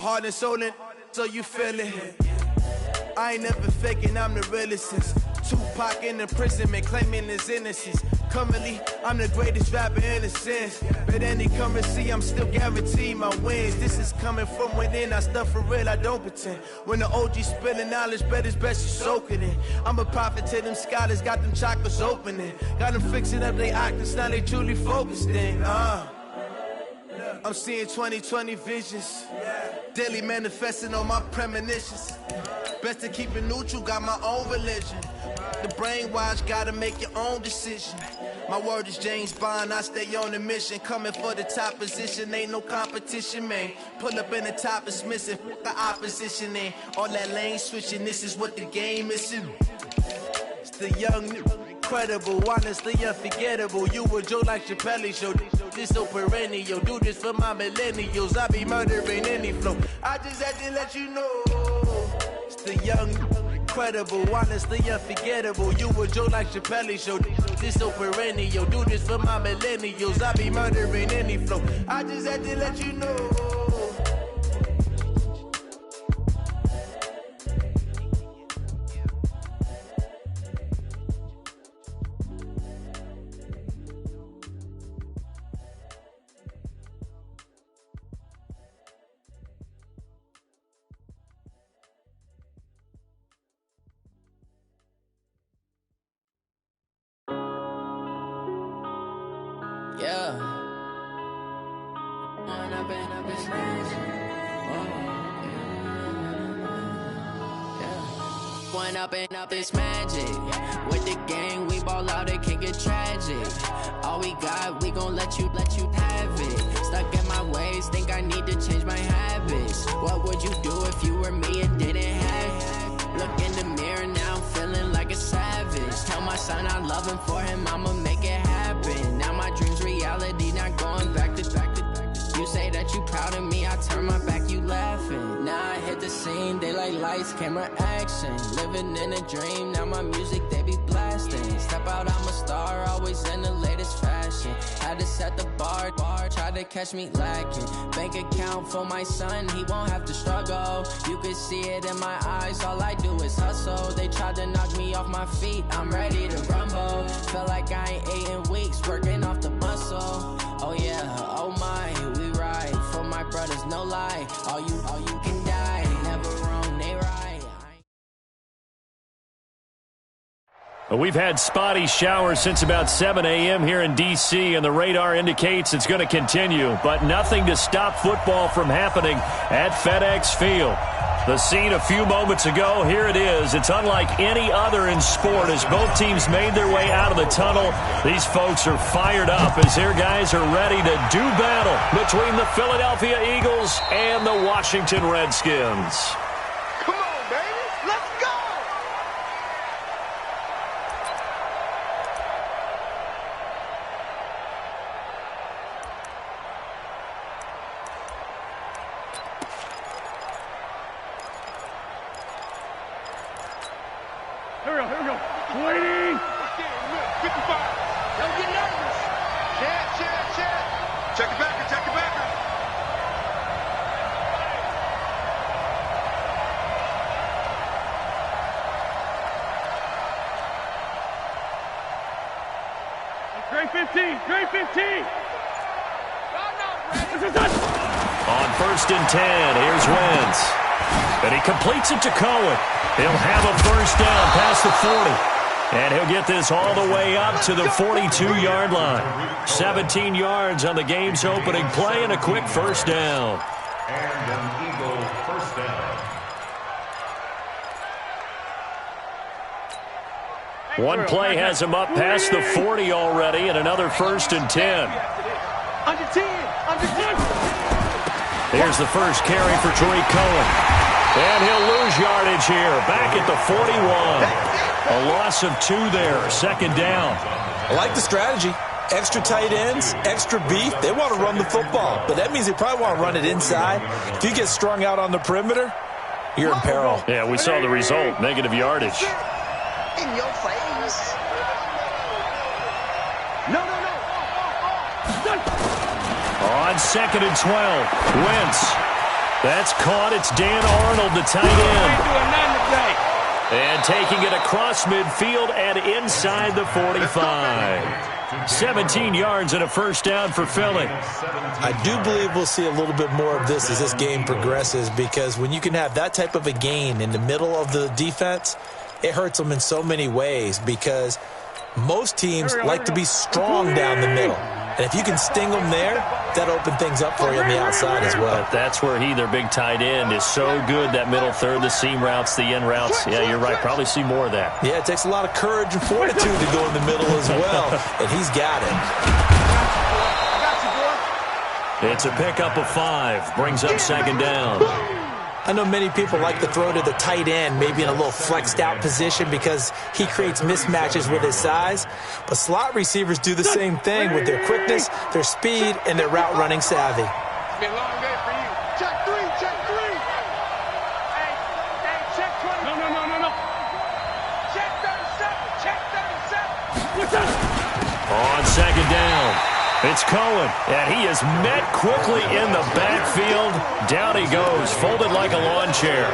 Heart and soul, so you feel it. I ain't never faking, I'm the realest since Tupac in imprisonment, claiming his innocence. Currently, I'm the greatest rapper in a sense. But any currency, I'm still guaranteed my wins. This is coming from within, I stuff for real, I don't pretend. When the OG spilling knowledge, bet it's best you soak it in. I'm a prophet to them scholars, got them chakras opening. Got them fixing up they octaves, now they truly focused in. I'm seeing 2020 visions. Daily manifesting on my premonitions. Best to keep it neutral, got my own religion. The brainwash, gotta make your own decision. My word is James Bond, I stay on the mission. Coming for the top position, ain't no competition, man. Pull up in the top is missing, the opposition in. All that lane switching, this is what the game is in. It's the young, incredible, honestly unforgettable. You were Joe like Chappelle show. This so perennial, do this for my millennials. I be murdering any flow. I just had to let you know. It's the young, incredible, honestly unforgettable. You were Joe like Chappelle show. This so perennial, do this for my millennials. I be murdering any flow. I just had to let you know. Up this magic. With the gang, we ball out, it can get tragic. All we got, we gon' let you have it. Stuck in my ways, think I need to change my habits. What would you do if you were me and didn't have it? Look in the mirror, now I'm feeling like a savage. Tell my son I love him, for him I'ma make it happen. Now my dream's reality, not going back to. You say that you proud of me, I turn my back, you laughing. Now I hit the scene, daylight lights, camera action. Living in a dream, now my music, they be blasting. Step out, I'm a star, always in the latest fashion. Had to set the bar, try to catch me lacking. Bank account for my son, he won't have to struggle. You can see it in my eyes, all I do is hustle. They tried to knock me off my feet, I'm ready to rumble. Feel like I ain't ate in weeks, working off the muscle. Oh yeah, oh my, we ride for my brothers, no lie. All you can die, never wrong, they right. Well, we've had spotty showers since about 7 a.m. here in D.C., and the radar indicates it's going to continue, but nothing to stop football from happening at FedEx Field. The scene a few moments ago, here it is. It's unlike any other in sport as both teams made their way out of the tunnel. These folks are fired up as their guys are ready to do battle between the Philadelphia Eagles and the Washington Redskins. Come on, baby. Let's go. Here we go. Waiting. 55. Don't get nervous. Check. Check it back. Great 15. Great 15. On 1st and 10, here's Wentz. And he completes it to Cohen. He'll have a first down past the 40. And he'll get this all the way up to the 42-yard line. 17 yards on the game's opening play and a quick first down. And an Eagle first down. One play has him up past the 40 already, and another 1st and 10. Under 10. Here's the first carry for Tariq Cohen. And he'll lose yardage here, back at the 41. A loss of 2 there, 2nd down. I like the strategy. Extra tight ends, extra beef. They want to run the football, but that means they probably want to run it inside. If you get strung out on the perimeter, you're in peril. Yeah, we saw the result, negative yardage. In your face. No. On 2nd and 12, Wentz. That's caught. It's Dan Arnold, the tight end. And taking it across midfield and inside the 45. 17 yards and a first down for Philly. I do believe we'll see a little bit more of this as this game progresses, because when you can have that type of a gain in the middle of the defense, it hurts them in so many ways, because most teams like to be strong down the middle. And if you can sting them there, that opens things up for you on the outside as well. But that's where their big tight end, is so good, that middle third, the seam routes, the in routes. Yeah, you're right. Probably see more of that. Yeah, it takes a lot of courage and fortitude to go in the middle as well, and he's got it. It's a pickup of 5. Brings up second down. I know many people like to throw to the tight end, maybe in a little flexed out position, because he creates mismatches with his size. But slot receivers do the same thing with their quickness, their speed, and their route running savvy. It's been a long day for you. Check 3, check 3. Hey, check 20. No. Check 37, check 37. What's up? On second down, it's Cohen, and he is met quickly in the backfield. Down he goes, folded like a lawn chair.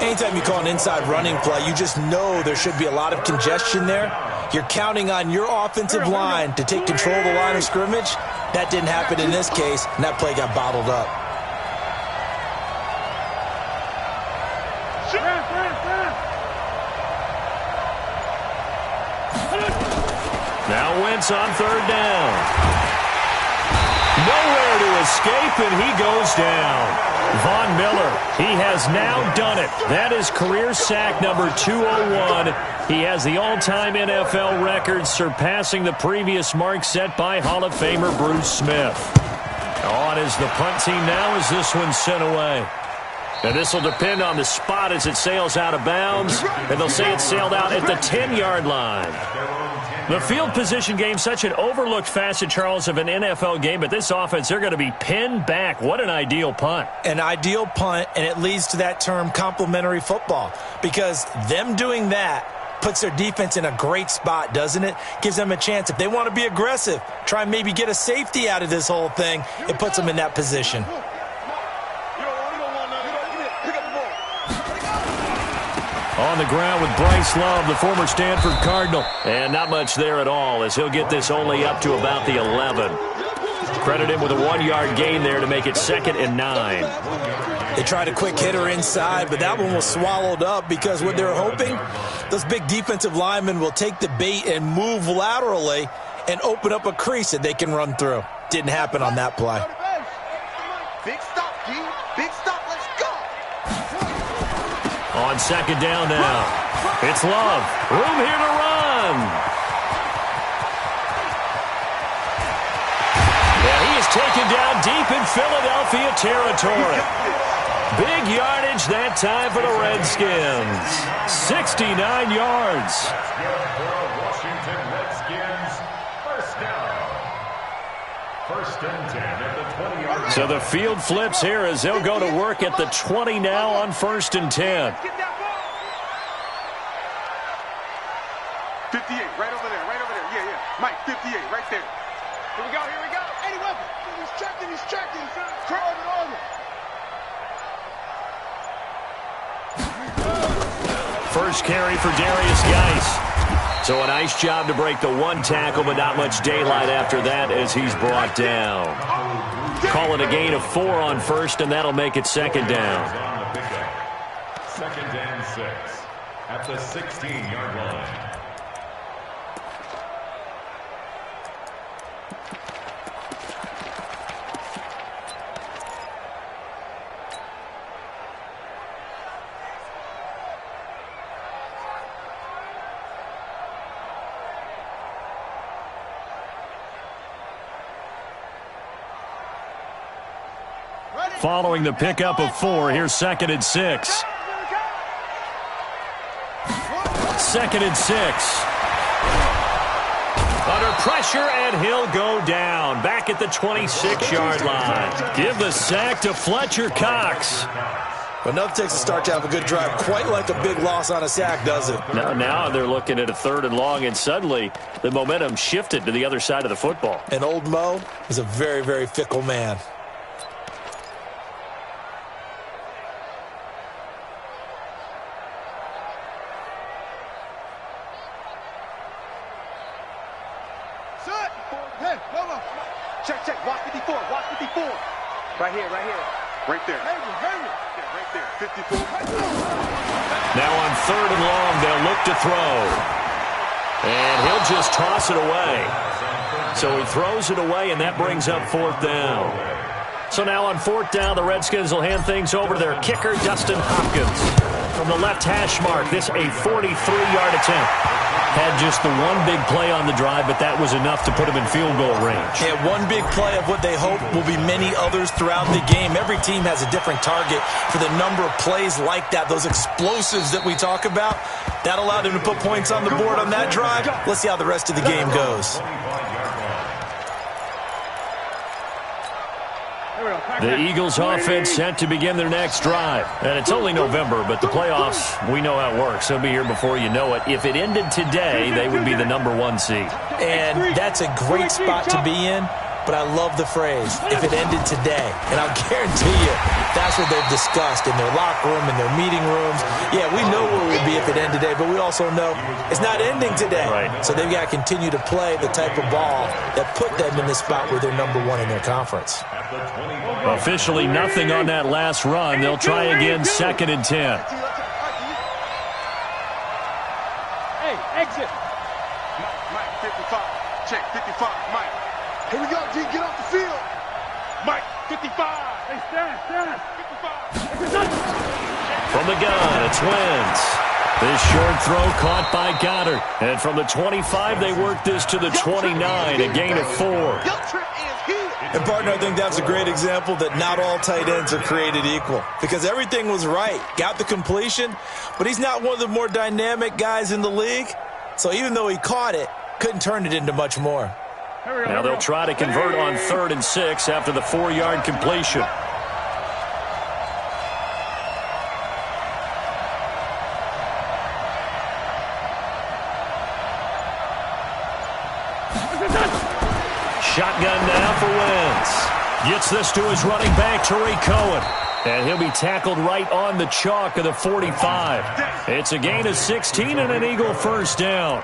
Anytime you call an inside running play, you just know there should be a lot of congestion there. You're counting on your offensive line to take control of the line of scrimmage. That didn't happen in this case, and that play got bottled up. Now Wentz on third down. Nowhere to escape, and he goes down. Von Miller, he has now done it. That is career sack number 201. He has the all-time NFL record, surpassing the previous mark set by Hall of Famer Bruce Smith. On is the punt team now as this one's sent away. And this will depend on the spot as it sails out of bounds. And they'll say it sailed out at the 10-yard line. The field position game, such an overlooked facet, Charles, of an NFL game. But this offense, they're going to be pinned back. What an ideal punt. An ideal punt, and it leads to that term complementary football. Because them doing that puts their defense in a great spot, doesn't it? Gives them a chance. If they want to be aggressive, try and maybe get a safety out of this whole thing, it puts them in that position. On the ground with Bryce Love, the former Stanford Cardinal. And not much there at all, as he'll get this only up to about the 11. Credit him with a 1-yard gain there to make it 2nd and 9. They tried a quick hitter inside, but that one was swallowed up, because what they're hoping, those big defensive linemen will take the bait and move laterally and open up a crease that they can run through. Didn't happen on that play. Big stop, G. Big stop. Let's go. On second down now, it's Love. Room here to run. Yeah, he is taken down deep in Philadelphia territory. Big yardage that time for the Redskins. 69 yards. Washington Redskins, first down. First and 10 at the 20-yard line. So the field flips here as they'll go to work at the 20 now on 1st and 10. 58, right over there, right over there. Yeah. Mike, 58, right there. Here we go. Eddie Weapon. He's checking. Orbit. First carry for Darius Geis. So a nice job to break the one tackle, but not much daylight after that as he's brought down. Call it a gain of 4 on first, and that'll make it 2nd down. 2nd and 6 at the 16-yard line. Following the pickup of 4, here's 2nd and 6. 2nd and 6. Under pressure, and he'll go down. Back at the 26-yard line. Give the sack to Fletcher Cox. But enough takes a start to have a good drive. Quite like a big loss on a sack, does it? Now they're looking at a 3rd and long, and suddenly the momentum shifted to the other side of the football. And old Mo is a very, very fickle man. Hey, hold on. Check, check. Watch 54. Watch 54. Right here, right here. Right there. Hang it. Yeah, right there. 54. Now on 3rd and long, they'll look to throw. And he'll just toss it away. So he throws it away, and that brings up 4th down. So now on 4th down, the Redskins will hand things over to their kicker, Dustin Hopkins. From the left hash mark, this a 43-yard attempt. Had just the one big play on the drive, but that was enough to put him in field goal range. Yeah, one big play of what they hope will be many others throughout the game. Every team has a different target for the number of plays like that, those explosives that we talk about. That allowed him to put points on the board on that drive. Let's see how the rest of the game goes. The Eagles offense set to begin their next drive. And it's only November, but the playoffs, we know how it works. They'll be here before you know it. If it ended today, they would be the #1 seed. And that's a great spot to be in, but I love the phrase, if it ended today. And I'll guarantee you, that's what they've discussed in their locker room, in their meeting rooms. Yeah, we know where it would be if it ended today, but we also know it's not ending today. Right. So they've got to continue to play the type of ball that put them in the spot where they're #1 in their conference. Officially nothing on that last run. They'll try again, 2nd and 10. Hey, exit. Mike, 55. Check, 55. Mike. Here we go, G. Get off the field. Mike, 55. Hey, stand. 55. From the gun, it's Wentz. This short throw caught by Goddard. And from the 25, they work this to the 29, a gain of 4. And, partner, I think that's a great example that not all tight ends are created equal. Because everything was right. Got the completion, but he's not one of the more dynamic guys in the league. So even though he caught it, couldn't turn it into much more. Now they'll try to convert on 3rd and 6 after the 4-yard completion. Shotgun now for Wentz. Gets this to his running back, Tariq Cohen. And he'll be tackled right on the chalk of the 45. It's a gain of 16 and an Eagle first down.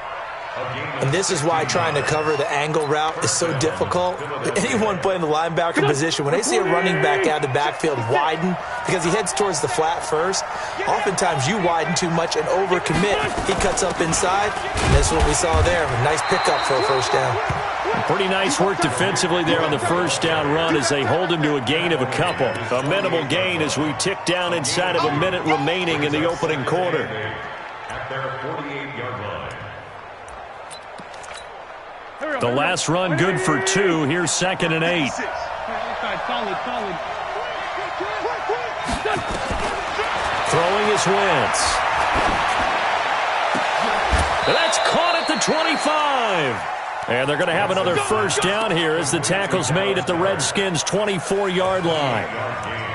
And this is why trying to cover the angle route is so difficult. Anyone playing the linebacker position, when they see a running back out of the backfield widen, because he heads towards the flat first, oftentimes you widen too much and overcommit. He cuts up inside, and that's what we saw there. A nice pickup for a first down. Pretty nice work defensively there on the first down run as they hold him to a gain of a couple. A minimal gain as we tick down inside of a minute remaining in the opening quarter. At their 48-yard line. The last run good for 2. Here's 2nd and 8. Solid. Throwing is Wentz. That's caught at the 25. And they're going to have another first down here as the tackle's made at the Redskins' 24-yard line.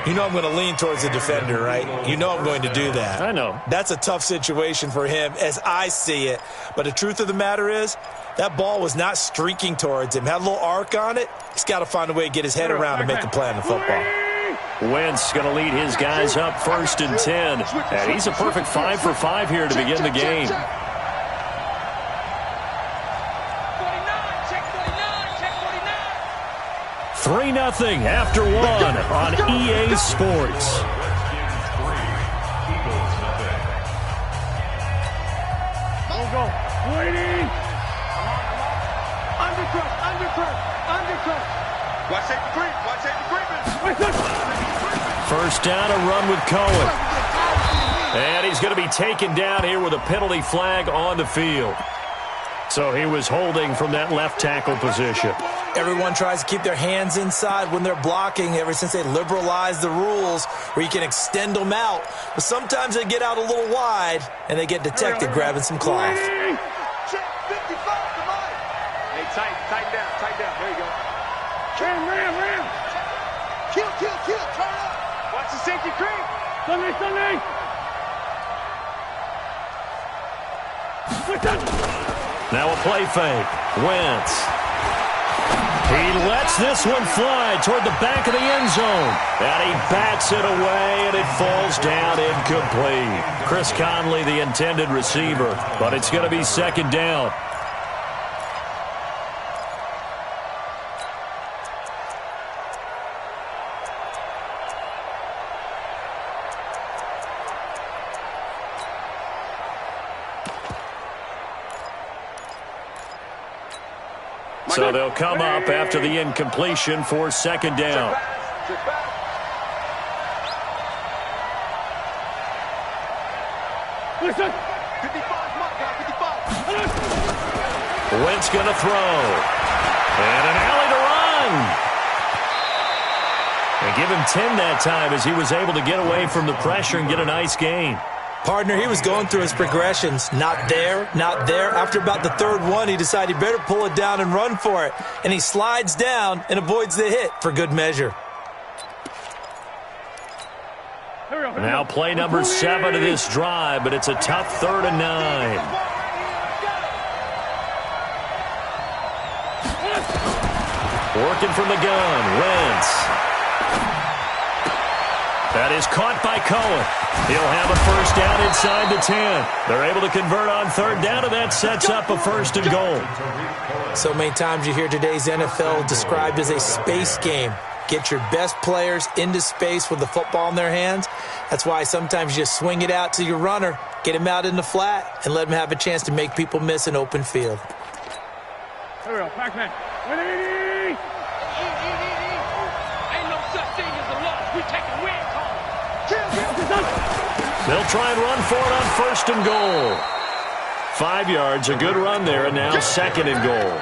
You know I'm going to lean towards the defender, right? You know I'm going to do that. I know. That's a tough situation for him as I see it. But the truth of the matter is, that ball was not streaking towards him. Had a little arc on it. He's got to find a way to get his head around and make a play on the football. Wentz going to lead his guys up 1st and 10. And he's a perfect 5 for 5 here to begin the game. 3-0 after 1 on EA Sports. Go. Waiting. Undercut. Watch safety Griffin. First down, a run with Cohen. And he's going to be taken down here with a penalty flag on the field. So he was holding from that left tackle position. Everyone tries to keep their hands inside when they're blocking ever since they liberalized the rules where you can extend them out. But sometimes they get out a little wide and they get detected grabbing some cloth. Check 55, come on. Hey, tighten down. There you go. Ram. Kill. Turn up. Watch the safety creep. Sunday. Now a play fake. Wentz. He lets this one fly toward the back of the end zone. And he bats it away, and it falls down incomplete. Chris Conley, the intended receiver, but it's going to be 2nd down. So they'll come up after the incompletion for second down. Wentz going to throw. And an alley to run. And give him 10 that time as he was able to get away from the pressure and get a nice gain. Partner, he was going through his progressions. Not there, not there. After about the third one, he decided he better pull it down and run for it. And he slides down and avoids the hit for good measure. Now play number 7 of this drive, but it's a tough 3rd and 9. Working from the gun, Wentz. That is caught by Cohen. He'll have a first down inside the 10. They're able to convert on 3rd down, and that sets up a 1st and goal. So many times you hear today's NFL described as a space game. Get your best players into space with the football in their hands. That's why sometimes you just swing it out to your runner, get him out in the flat, and let him have a chance to make people miss an open field. Here we go, Pac-Man. Ain't no such thing as a loss. We taking wins home. They'll try and run for it on 1st and goal. 5 yards, a good run there, and now 2nd and goal.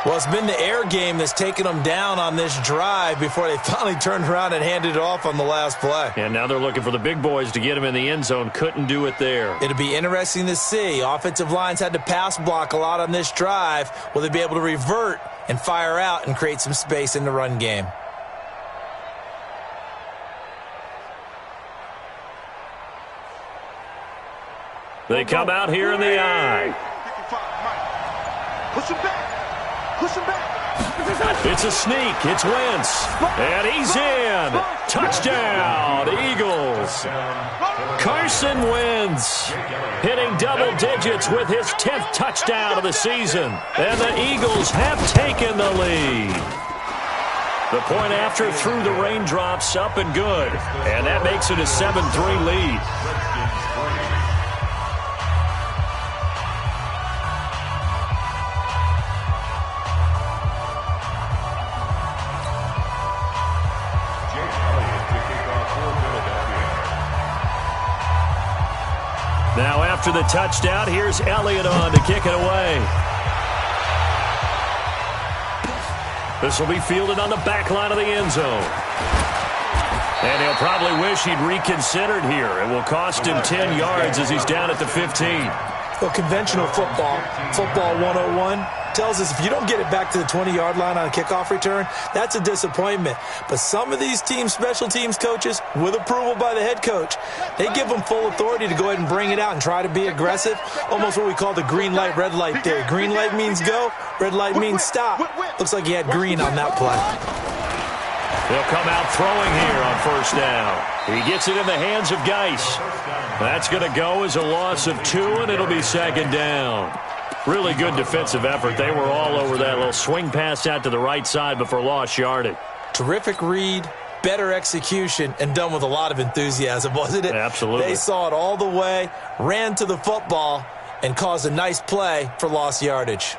Well, it's been the air game that's taken them down on this drive before they finally turned around and handed it off on the last play. And now they're looking for the big boys to get him in the end zone. Couldn't do it there. It'll be interesting to see. Offensive lines had to pass block a lot on this drive. Will they be able to revert and fire out and create some space in the run game? They come out here in the I. Push him back. Push him back. It's a sneak. It's Wentz. And he's in. Touchdown, Eagles. Carson Wentz hitting double digits with his 10th touchdown of the season. And the Eagles have taken the lead. The point after through the raindrops up and good. And that makes it a 7-3 lead. Now after the touchdown, here's Elliott on to kick it away. This will be fielded on the back line of the end zone. And he'll probably wish he'd reconsidered here. It will cost him 10 yards as he's down at the 15. Well, conventional football 101, tells us if you don't get it back to the 20-yard line on a kickoff return, that's a disappointment. But some of these teams, special teams coaches, with approval by the head coach, they give them full authority to go ahead and bring it out and try to be aggressive, almost what we call the green light, red light theory. Green light means go, red light means stop. Looks like he had green on that play. They'll come out throwing here on 1st down. He gets it in the hands of Geis. That's going to go as a loss of 2, and it'll be 2nd down. Really good defensive effort. They were all over that little swing pass out to the right side before lost yardage. Terrific read, better execution, and done with a lot of enthusiasm, wasn't it? Absolutely. They saw it all the way, ran to the football, and caused a nice play for lost yardage.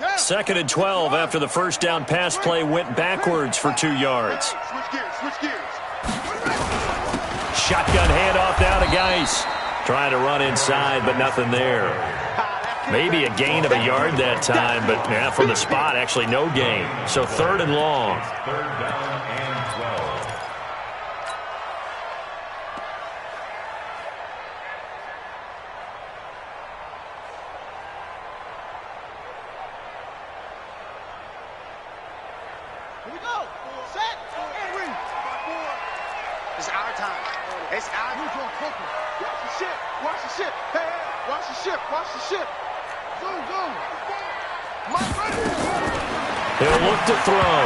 2nd and 12 after the first down pass play went backwards for 2 yards. Switch gears. Shotgun handoff now to Geis. Trying to run inside, but nothing there. Maybe a gain of a yard that time, but from the spot, actually no gain. So 3rd and long. 3rd down and 12. Here we go. Set. And read. It's our time. It's our time. Watch the ship. Watch the ship. Hey, watch the ship. Watch the ship. Zoom. He'll look to throw.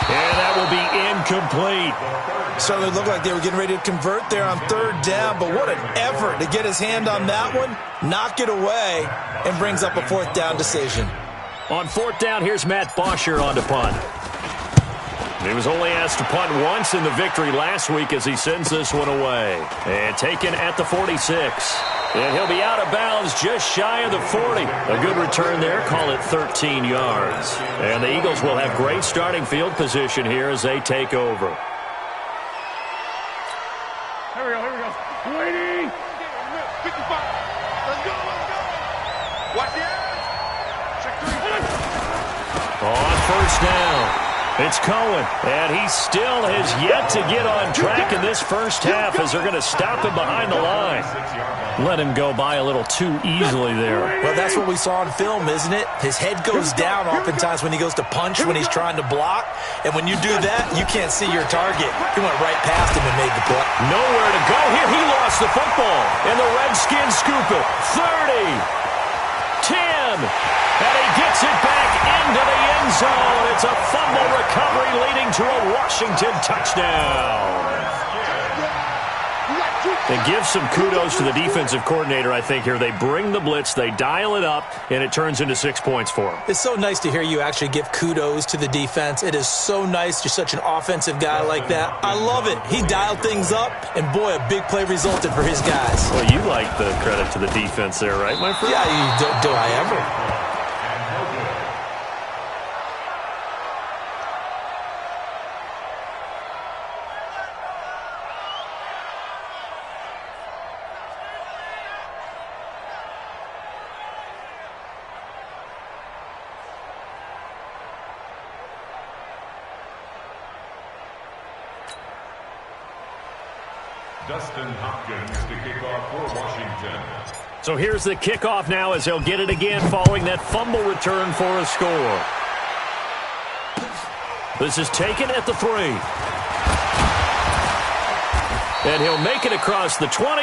And that will be incomplete. Certainly looked like they were getting ready to convert there on 3rd down, but what an effort to get his hand on that one, knock it away, and brings up a 4th down decision. On 4th down, here's Matt Bosher on to punt. He was only asked to punt once in the victory last week as he sends this one away. And taken at the 46. And he'll be out of bounds just shy of the 40. A good return there. Call it 13 yards. And the Eagles will have great starting field position here as they take over. Here we go. Waiting. 55. Let's go. Watch the edge. Check 3. On first down, it's Cohen, and he still has yet to get on track in this first half as they're going to stop him behind the line. Let him go by a little too easily there. Well, that's what we saw on film, isn't it? His head goes down oftentimes when he goes to punch, when he's trying to block. And when you do that, you can't see your target. He went right past him and made the play. Nowhere to go here. He lost the football, and the Redskins scoop it. 30, 10, and he gets it back into the end zone. It's a fumble recovery leading to a Washington touchdown. And give some kudos to the defensive coordinator, I think, here. They bring the blitz, they dial it up, and it turns into 6 points for them. It's so nice to hear you actually give kudos to the defense. It is so nice. You're such an offensive guy like that. I love it. He dialed things up, and boy, a big play resulted for his guys. Well, you like the credit to the defense there, right, my friend? Yeah, do I ever? Dustin Hopkins to kick off for Washington. So here's the kickoff now as he'll get it again following that fumble return for a score. This is taken at the 3. And he'll make it across the 20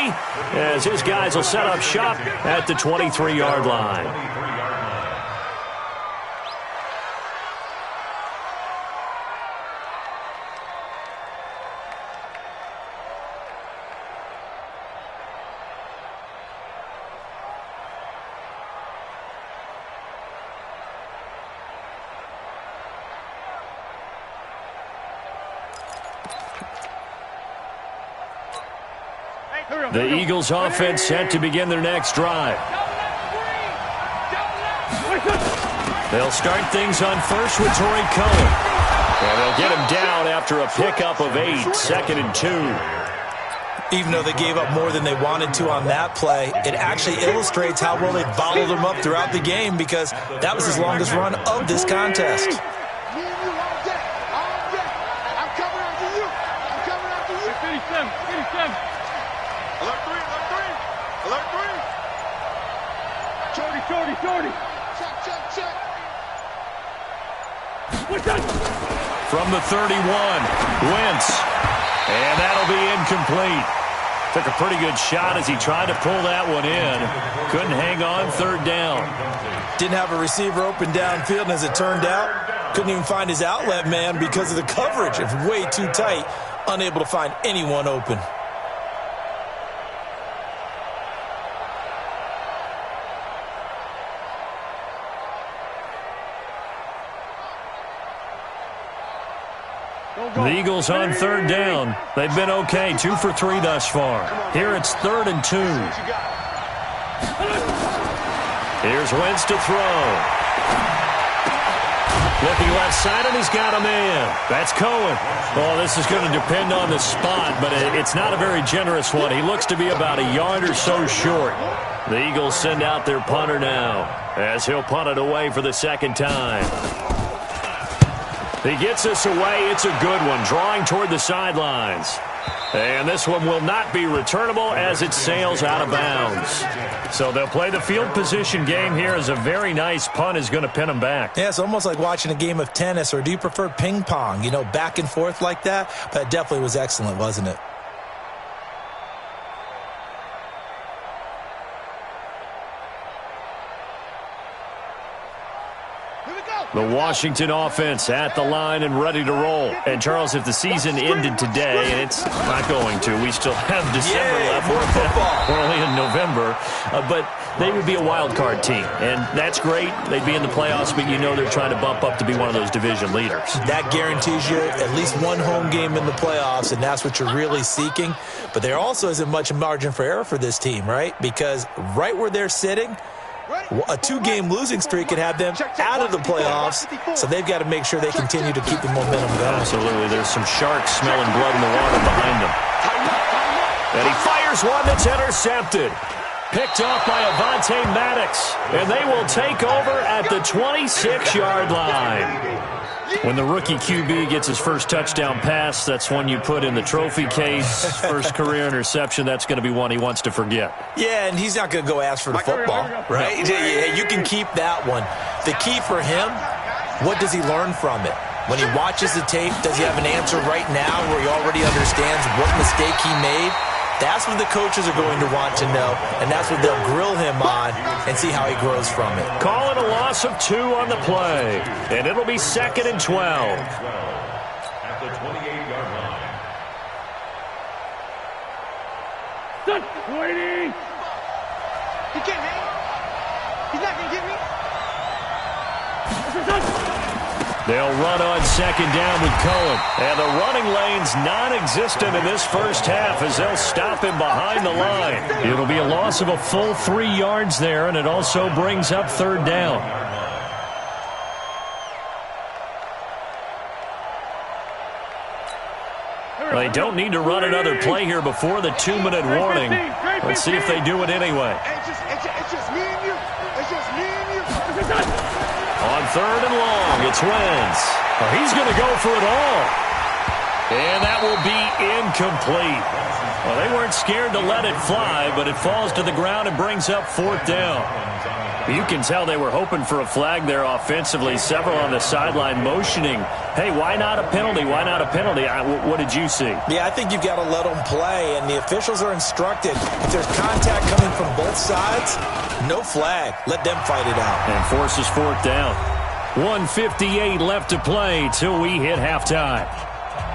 as his guys will set up shop at the 23-yard line. The Eagles offense set to begin their next drive. They'll start things on first with Torrey Cohen. And they'll get him down after a pickup of 8, 2nd and 2. Even though they gave up more than they wanted to on that play, it actually illustrates how well they bottled him up throughout the game because that was his longest run of this contest. Shorty. Check. From the 31, Wentz. And that'll be incomplete. Took a pretty good shot as he tried to pull that one in. Couldn't hang on, 3rd down. Didn't have a receiver open downfield, and as it turned out, couldn't even find his outlet man because of the coverage. It's way too tight, unable to find anyone open. The Eagles on 3rd down. They've been okay, 2 for 3 thus far. Here it's 3rd and 2. Here's Wentz to throw. Looking left side, and he's got a man. That's Cohen. Oh, this is going to depend on the spot, but it's not a very generous one. He looks to be about a yard or so short. The Eagles send out their punter now as he'll punt it away for the 2nd time. He gets this away. It's a good one, drawing toward the sidelines. And this one will not be returnable as it sails out of bounds. So they'll play the field position game here as a very nice punt is going to pin them back. Yeah, it's almost like watching a game of tennis, or do you prefer ping pong? You know, back and forth like that? But it definitely was excellent, wasn't it? Here we go. The Washington offense at the line and ready to roll. And, Charles, if the season ended today, and it's not going to, we still have December left. More football. We're only in November. But they would be a wild card team. And that's great. They'd be in the playoffs, but you know they're trying to bump up to be one of those division leaders. That guarantees you at least one home game in the playoffs, and that's what you're really seeking. But there also isn't much margin for error for this team, right? Because right where they're sitting, a 2-game losing streak could have them out of the playoffs, so they've got to make sure they continue to keep the momentum going. Absolutely. There's some sharks smelling blood in the water behind them. And he fires one that's intercepted. Picked off by Avonte Maddox, and they will take over at the 26-yard line. When the rookie QB gets his first touchdown pass, that's one you put in the trophy case. First career interception, that's going to be one he wants to forget. Yeah, and he's not going to go ask for the football, right? No. You can keep that one. The key for him, what does he learn from it? When he watches the tape, does he have an answer right now where he already understands what mistake he made? That's what the coaches are going to want to know, and that's what they'll grill him on and see how he grows from it. Call it a loss of 2 on the play, and it'll be 2nd and 12. At the 28-yard line. Waiting. He can't hang. He's not going to get me. They'll run on 2nd down with Cohen. And the running lane's non-existent in this first half as they'll stop him behind the line. It'll be a loss of a full 3 yards there, and it also brings up 3rd down. They don't need to run another play here before the 2-minute warning. Let's see if they do it anyway. It's just me and you. It's just me and you. On 3rd and long, it's Wentz. He's going to go for it all. And that will be incomplete. Well, they weren't scared to let it fly, but it falls to the ground and brings up 4th down. You can tell they were hoping for a flag there offensively. Several on the sideline motioning, hey, why not a penalty? Why not a penalty? What did you see? Yeah, I think you've got to let them play, and the officials are instructed. If there's contact coming from both sides, no flag. Let them fight it out. And forces 4th down. 1:58 left to play till we hit halftime.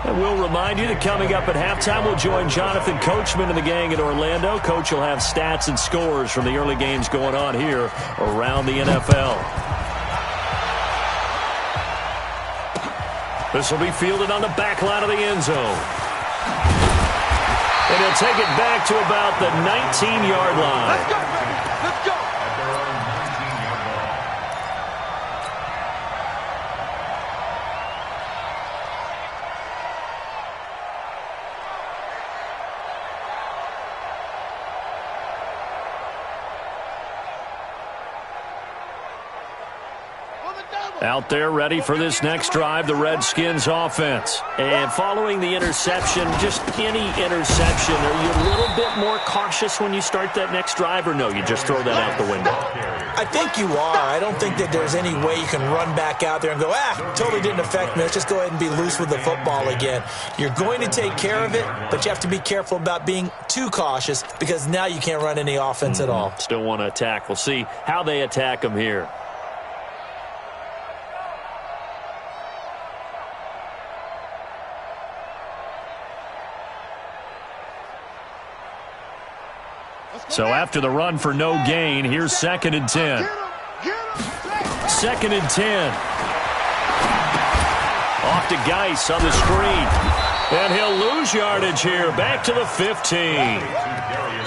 And we'll remind you that coming up at halftime, we'll join Jonathan Coachman and the gang in Orlando. Coach will have stats and scores from the early games going on here around the NFL. This will be fielded on the back line of the end zone. And he'll take it back to about the 19-yard line. Let's go, baby. Let's go. Out there ready for this next drive, the Redskins offense. And following the interception, just any interception, are you a little bit more cautious when you start that next drive, or no, you just throw that out the window? I think you are. I don't think that there's any way you can run back out there and go, totally didn't affect me. Let's just go ahead and be loose with the football again. You're going to take care of it, but you have to be careful about being too cautious because now you can't run any offense at all. Still want to attack. We'll see how they attack them here. So after the run for no gain, here's 2nd and 10. 2nd and 10. Off to Geis on the screen. And he'll lose yardage here. Back to the 15.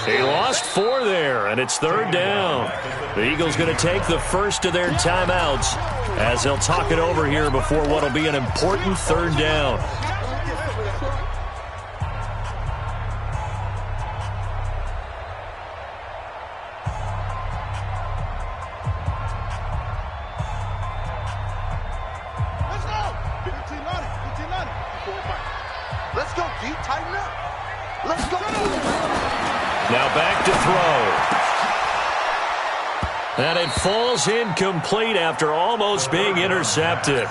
He lost 4 there, and it's 3rd down. The Eagles going to take the first of their timeouts as they'll talk it over here before what will be an important 3rd down. Let's go, D. Tighten up. Let's go. Now back to throw. And it falls incomplete after almost being intercepted.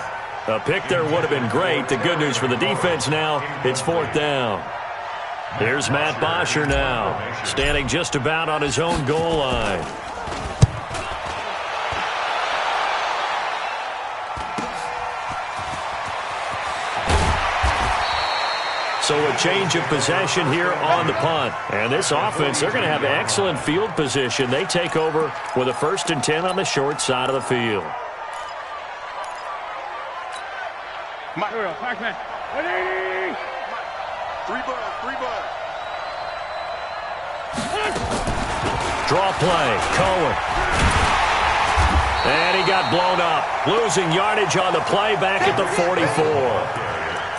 A pick there would have been great. The good news for the defense now, it's 4th down. Here's Matt Bosher now, standing just about on his own goal line. So a change of possession here on the punt. And this offense, they're going to have excellent field position. They take over with a 1st and 10 on the short side of the field. Mike, man. 180. 3 bud. Draw play. Cohen. And he got blown up. Losing yardage on the play back at the 44.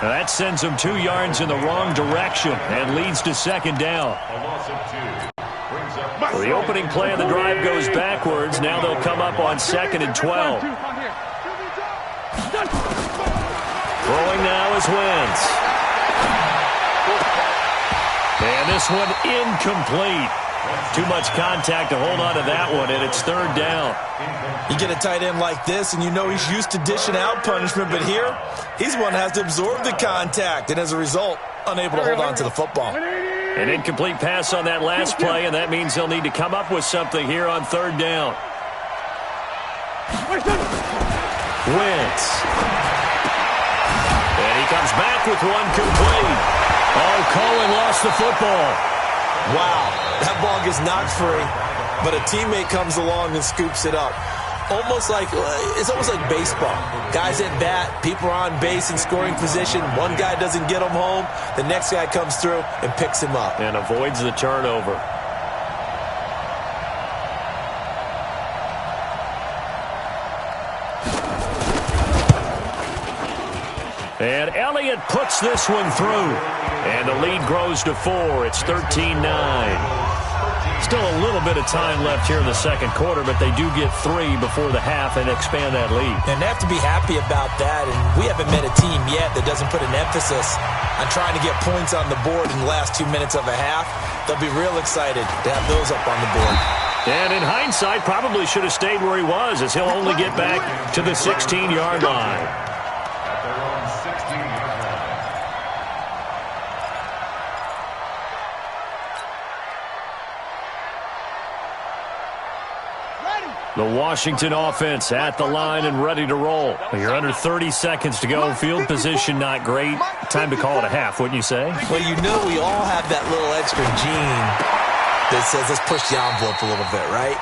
Now that sends him 2 yards in the wrong direction and leads to 2nd down. Well, the opening play of the drive goes backwards. Now they'll come up on 2nd and 12. Throwing now is Wentz. And this one incomplete. Too much contact to hold on to that one, and it's 3rd down. You get a tight end like this, and you know he's used to dishing out punishment, but here, he's one that has to absorb the contact, and as a result, unable to hold on to the football. An incomplete pass on that last play, and that means they'll need to come up with something here on 3rd down. Wentz. And he comes back with one complete. Oh, Cohen lost the football. Wow, that ball gets knocked free, but a teammate comes along and scoops it up. It's almost like baseball. Guys at bat, people are on base in scoring position. One guy doesn't get him home. The next guy comes through and picks him up. And avoids the turnover. And Elliott puts this one through. And the lead grows to 4. It's 13-9. Still a little bit of time left here in the 2nd quarter, but they do get 3 before the half and expand that lead. And they have to be happy about that. And we haven't met a team yet that doesn't put an emphasis on trying to get points on the board in the last 2 minutes of a half. They'll be real excited to have those up on the board. And in hindsight, probably should have stayed where he was, as he'll only get back to the 16-yard line. The Washington offense at the line and ready to roll. You're under 30 seconds to go. Field position not great. Time to call it a half, wouldn't you say? Well, you know we all have that little extra gene that says let's push the envelope a little bit, right?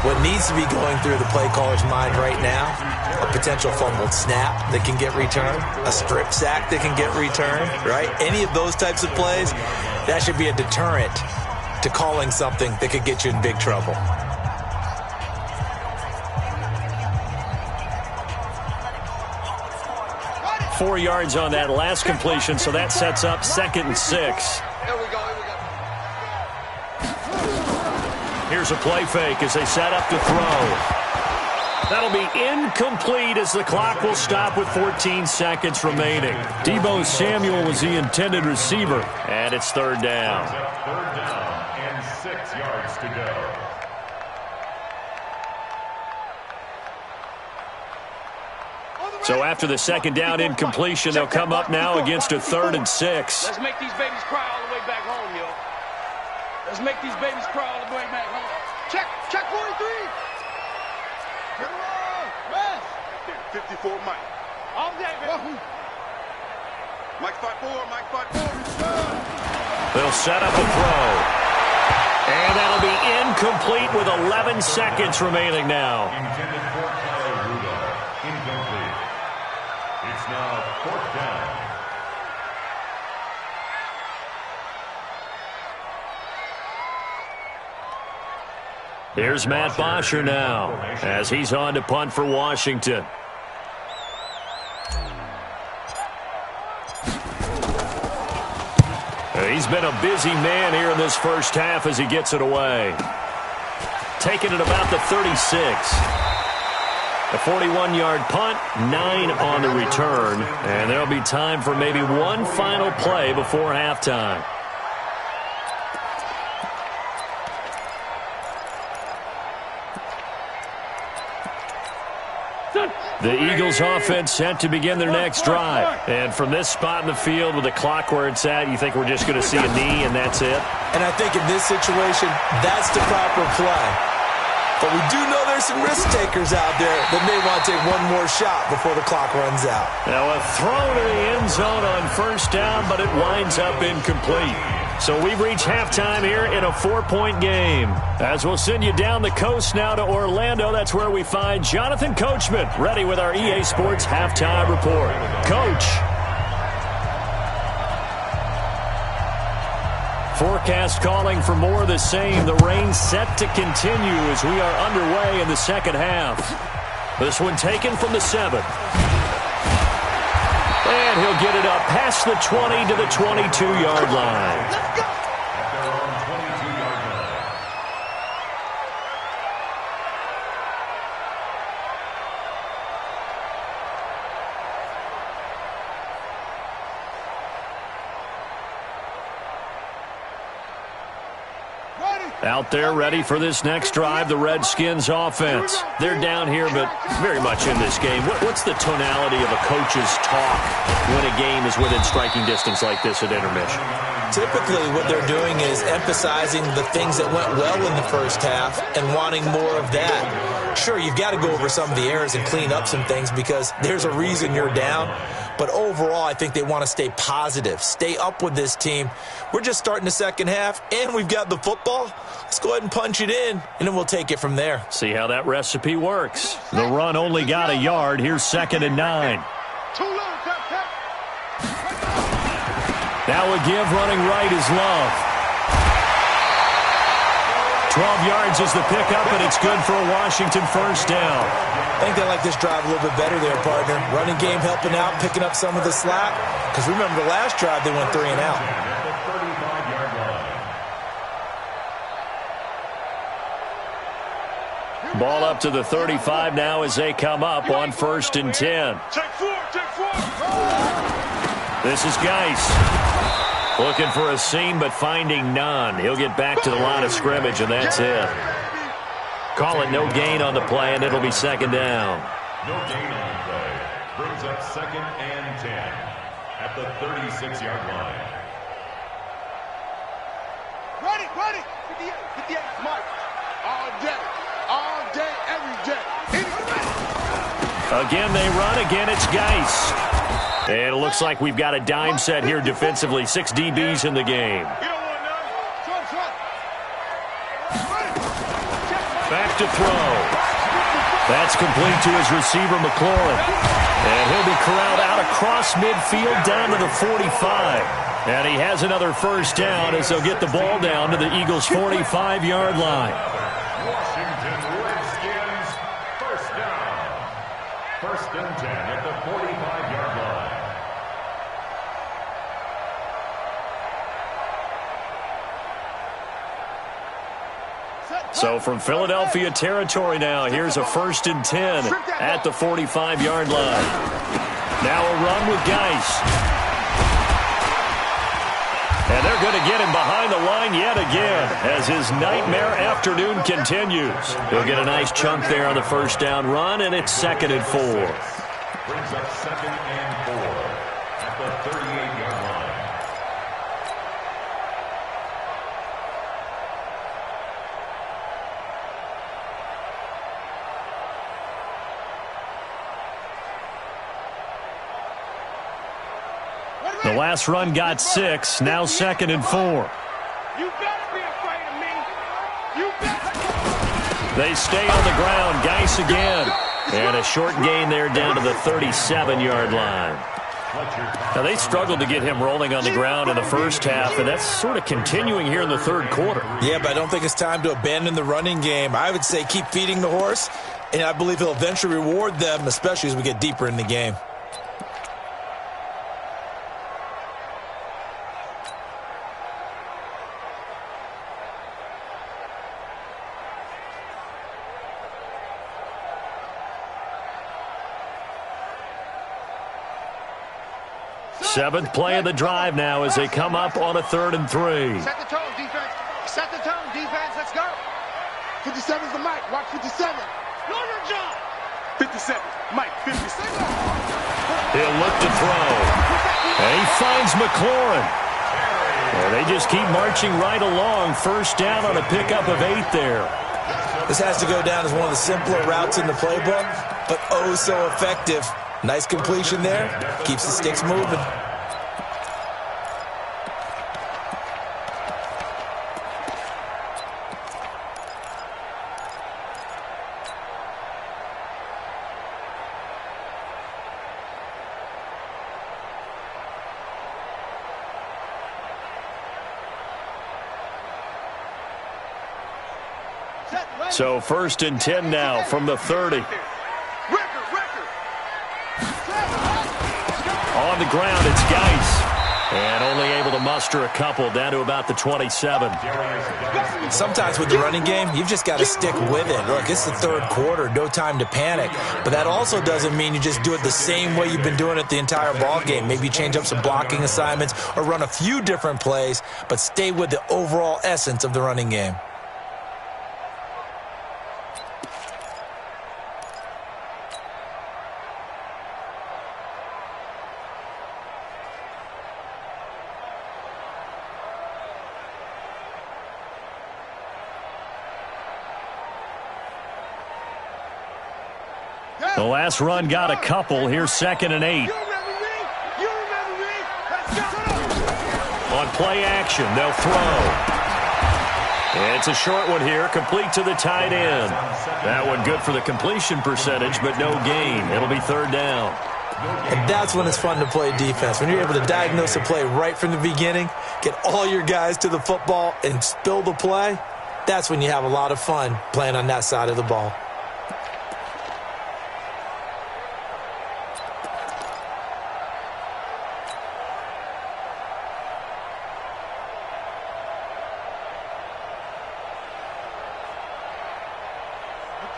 What needs to be going through the play caller's mind right now, a potential fumbled snap that can get returned, a strip sack that can get returned, right? Any of those types of plays, that should be a deterrent to calling something that could get you in big trouble. Four yards on that last completion, so that sets up 2nd and 6. Here we go. Here's a play fake as they set up to throw. That'll be incomplete as the clock will stop with 14 seconds remaining. Deebo Samuel was the intended receiver, and it's 3rd down. 3rd down and 6 yards to go. So after the 2nd down incompletion, they'll come up now against a 3rd and 6. Let's make these babies cry all the way back home, yo. Let's make these babies cry all the way back home. Check 43. Get around. Rest. 54 Mike. All day, baby. Mike 5-4. They'll set up a throw. And that'll be incomplete with 11 seconds remaining now. Intended for Kyle Rudolph. Incomplete. It's now 4th down. Here's Matt Bosher now as he's on to punt for Washington. He's been a busy man here in this first half as he gets it away. Taking it about the 36. A 41-yard punt, 9 on the return, and there'll be time for maybe one final play before halftime. The Eagles offense set to begin their next drive. And from this spot in the field with the clock where it's at, you think we're just going to see a knee and that's it? And I think in this situation, that's the proper play. But we do know there's some risk takers out there that may want to take one more shot before the clock runs out. Now a throw to the end zone on first down, but it winds up incomplete. So we've reached halftime here in a 4-point game. As we'll send you down the coast now to Orlando, that's where we find Jonathan Coachman, ready with our EA Sports Halftime Report. Coach. Forecast calling for more of the same. The rain set to continue as we are underway in the second half. This one taken from the 7. And he'll get it up past the 20 to the 22-yard line. At their own 22-yard line. Out there ready for this next drive, the Redskins offense. They're down here, but very much in this game. What's the tonality of a coach's talk when a game is within striking distance like this at intermission? Typically what they're doing is emphasizing the things that went well in the first half and wanting more of that. Sure, you've got to go over some of the errors and clean up some things because there's a reason you're down. But overall, I think they want to stay positive, stay up with this team. We're just starting the second half, and we've got the football. Let's go ahead and punch it in, and then we'll take it from there. See how that recipe works. The run only got a yard. Here's 2nd and 9. Now a give running right is Love. 12 yards is the pickup, and it's good for a Washington first down. I think they like this drive a little bit better there, partner. Running game helping out, picking up some of the slack. Because remember, the last drive they went 3 and out. At the 35-yard line. Ball up to the 35 now as they come up on 1st and 10. Take 4, take 4. This is Geis. Looking for a seam, but finding none. He'll get back to the line of scrimmage, and that's it. Call it no gain on the play, and it'll be 2nd down. No gain on the play. Brings up 2nd and 10 at the 36-yard line. Ready, 58, Mike. All day, every day. Again, they run. Again, it's Geis. And it looks like we've got a dime set here defensively. 6 DBs in the game. Back to throw. That's complete to his receiver, McLaurin. And he'll be corralled out across midfield down to the 45. And he has another first down as they'll get the ball down to the Eagles' 45-yard line. Washington Redskins, first down. 1st and 10 at the 45-yard line. So from Philadelphia territory now, here's a 1st and 10 at the 45-yard line. Now a run with Geis. And they're going to get him behind the line yet again as his nightmare afternoon continues. He'll get a nice chunk there on the first down run, and it's 2nd and 4. Brings up 2nd and 4 at the 38-yard line. The last run got 6, now 2nd and 4. You better be afraid of me. You better. They stay on the ground. Geis again. And a short gain there down to the 37-yard line. Now, they struggled to get him rolling on the ground in the first half, and that's sort of continuing here in the third quarter. Yeah, but I don't think it's time to abandon the running game. I would say keep feeding the horse, and I believe he'll eventually reward them, especially as we get deeper in the game. Seventh play of the drive now as they come up on a 3rd and 3. Set the tone, defense. Set the tone, defense. Let's go. 57's the Mike. Watch 57. Know your job. 57. Mike, 57. He'll look to throw. And he finds McLaurin. And they just keep marching right along. First down on a pickup of 8 there. This has to go down as one of the simpler routes in the playbook, but oh so effective. Nice completion there. Keeps the sticks moving. So 1st and 10 now from the 30. On the ground, it's Geis. And only able to muster a couple down to about the 27. Sometimes with the running game, you've just got to stick with it. Look, it's the 3rd quarter, no time to panic. But that also doesn't mean you just do it the same way you've been doing it the entire ball game. Maybe change up some blocking assignments or run a few different plays, but stay with the overall essence of the running game. The last run got a couple. Here's 2nd and 8. On play action, they'll throw. It's a short one here, complete to the tight end. That one good for the completion percentage, but no gain. It'll be 3rd down. And that's when it's fun to play defense. When you're able to diagnose a play right from the beginning, get all your guys to the football, and spill the play, that's when you have a lot of fun playing on that side of the ball.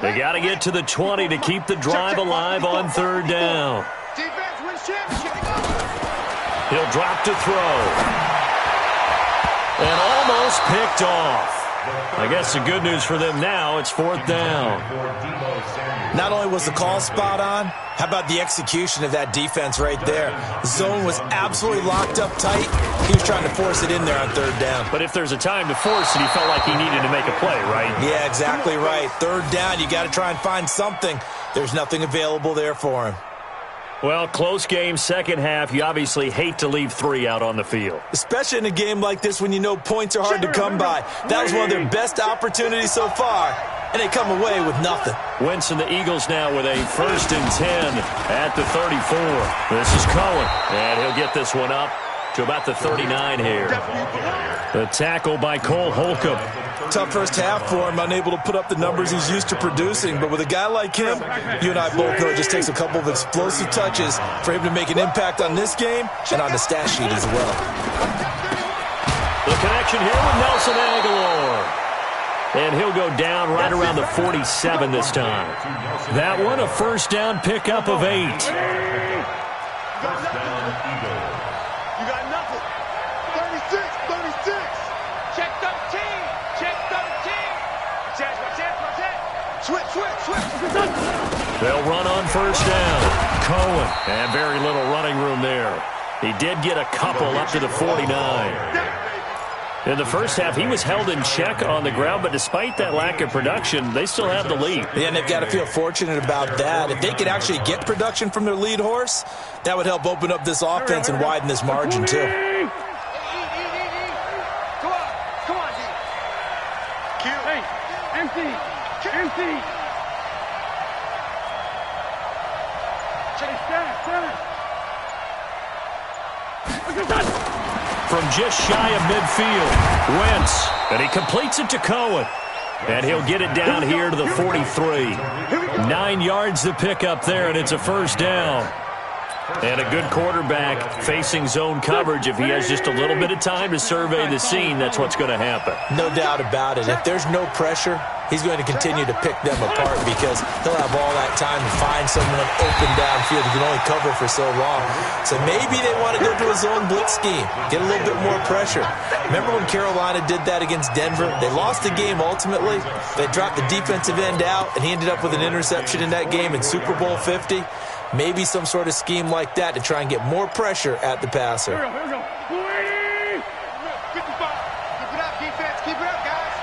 They got to get to the 20 to keep the drive alive on 3rd down. He'll drop to throw. And almost picked off. I guess the good news for them now, it's 4th down. Not only was the call spot on, how about the execution of that defense right there? The zone was absolutely locked up tight. He was trying to force it in there on 3rd down. But if there's a time to force it, he felt like he needed to make a play, right? Yeah, exactly right. 3rd down, you got to try and find something. There's nothing available there for him. Well, close game, 2nd half. You obviously hate to leave 3 out on the field. Especially in a game like this when you know points are hard to come by. That was one of their best opportunities so far, and they come away with nothing. Wentz and the Eagles now with a 1st and 10 at the 34. This is Cohen, and he'll get this one up to about the 39 here. The tackle by Cole Holcomb. Tough first half for him, unable to put up the numbers he's used to producing. But with a guy like him, you and I both know it just takes a couple of explosive touches for him to make an impact on this game and on the stat sheet as well. The connection here with Nelson Aguilar. And he'll go down right around the 47 this time. That one, a 1st down pickup of 8. You got nothing. 36. Check 13. Check 13. Switch. They'll run on 1st down. Cohen, and very little running room there. He did get a couple up to the 49. In the first half, he was held in check on the ground, but despite that lack of production, they still have the lead. Yeah, and they've got to feel fortunate about that. If they could actually get production from their lead horse, that would help open up this offense and widen this margin, too. Come on, D. Hey, empty. From just shy of midfield, Wentz, and he completes it to Cohen. And he'll get it down here to the 43. 9 yards to pick up there, and it's a 1st down. And a good quarterback facing zone coverage. If he has just a little bit of time to survey the scene, that's what's going to happen. No doubt about it. If there's no pressure, he's going to continue to pick them apart because he'll have all that time to find someone open downfield. He can only cover for so long. So maybe they want to go to a zone blitz scheme, get a little bit more pressure. Remember when Carolina did that against Denver? They lost the game ultimately. They dropped the defensive end out, and he ended up with an interception in that game in Super Bowl 50. Maybe some sort of scheme like that to try and get more pressure at the passer. Here we go. 55. Keep it up, defense. Keep it up, guys.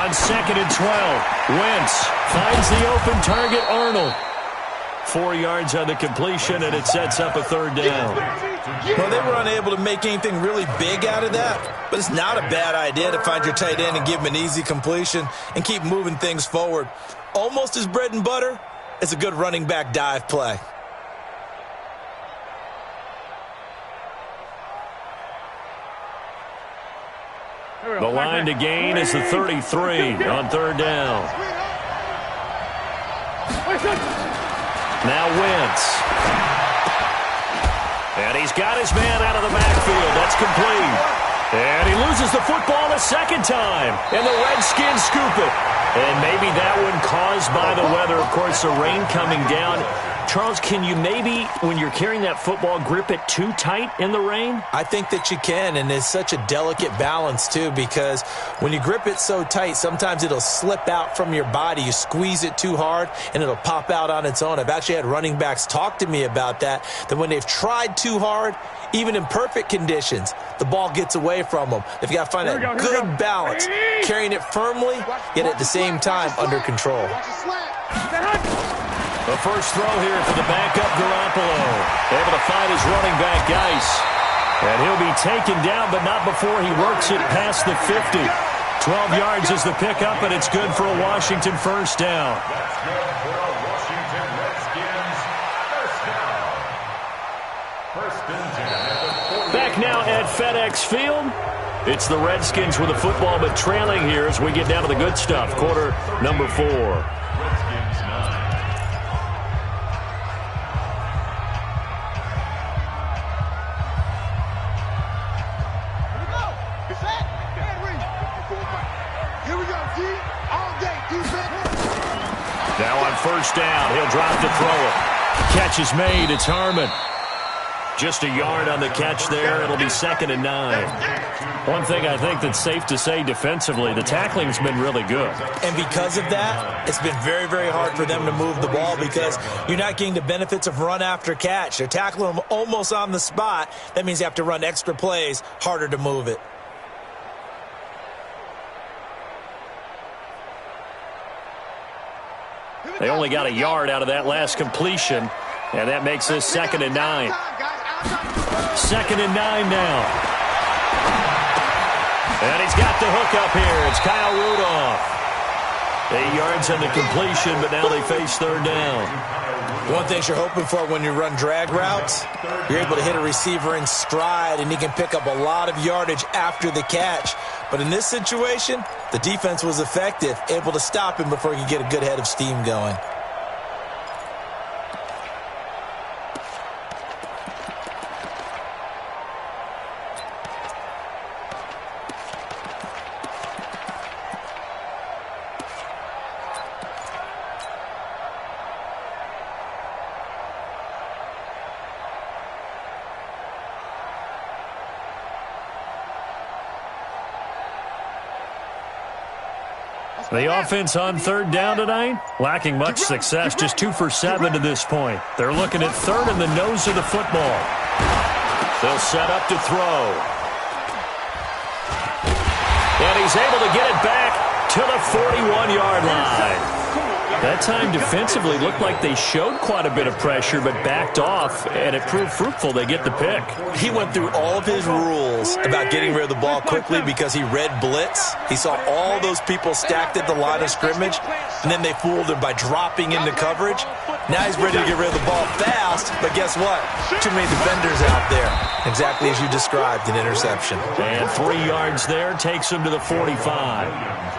On On 2nd and 12, Wentz finds the open target, Arnold. 4 yards on the completion, and it sets up a 3rd down. Well, they were unable to make anything really big out of that, but it's not a bad idea to find your tight end and give him an easy completion and keep moving things forward. Almost his bread and butter. It's a good running back dive play. The line to gain is the 33 on 3rd down. Now Wentz. And he's got his man out of the backfield. That's complete. And he loses the football a 2nd time. And the Redskins scoop it. And maybe that one caused by the weather. Of course, the rain coming down. Charles, can you maybe, when you're carrying that football, grip it too tight in the rain? I think that you can, and it's such a delicate balance, too, because when you grip it so tight, sometimes it'll slip out from your body. You squeeze it too hard, and it'll pop out on its own. I've actually had running backs talk to me about that when they've tried too hard, even in perfect conditions, the ball gets away from them. They've got to find that good balance, carrying it firmly, yet at the same time under control. The first throw here for the backup Garoppolo. Able to find his running back, Geis. And he'll be taken down, but not before he works it past the 50. 12 yards is the pickup, and it's good for a Washington 1st down. That's good for a Washington Redskins 1st down. 1st and 10 at the 40. Back now at FedEx Field. It's the Redskins with the football, but trailing here as we get down to the good stuff. Quarter number 4. Redskins 9. Now on 1st down, he'll drop to throw it. Catch is made. It's Harmon. Just a yard on the catch there. It'll be 2nd and 9. One thing I think that's safe to say defensively, the tackling's been really good. And because of that, it's been very, very hard for them to move the ball because you're not getting the benefits of run after catch. They're tackling them almost on the spot. That means you have to run extra plays, harder to move it. They only got a yard out of that last completion, and that makes this 2nd and 9. 2nd and 9 now. And he's got the hook up here. It's Kyle Rudolph. 8 yards on the completion, but now they face 3rd down. One thing you're hoping for when you run drag routes, you're able to hit a receiver in stride, and he can pick up a lot of yardage after the catch. But in this situation, the defense was effective, able to stop him before he could get a good head of steam going. The offense on 3rd down tonight, lacking much success, just 2 for 7 to this point. They're looking at 3rd in the nose of the football. They'll set up to throw. And he's able to get it back to the 41-yard line. That time defensively looked like they showed quite a bit of pressure but backed off, and it proved fruitful. They get the pick. He went through all of his rules about getting rid of the ball quickly because he read blitz. He saw all those people stacked at the line of scrimmage, and then they fooled him by dropping into coverage. Now he's ready to get rid of the ball fast, but guess what? Too many defenders out there. Exactly as you described, an interception. And 3 yards there takes him to the 45.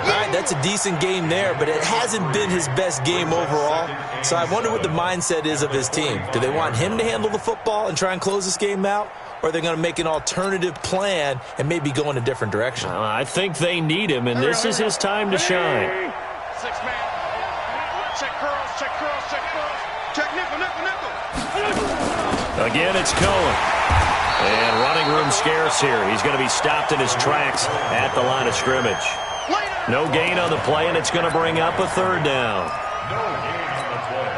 All right, that's a decent game there, but it hasn't been his best game overall. So I wonder what the mindset is of his team. Do they want him to handle the football and try and close this game out? Or are they going to make an alternative plan and maybe go in a different direction? I think they need him, and this is his time to shine. 6-man. Check curls, check curls, check curls. Check nickel, nickel, nickel. Again, it's Cohen. And running room scarce here. He's going to be stopped in his tracks at the line of scrimmage. No gain on the play, and it's going to bring up a 3rd down. No gain on the play,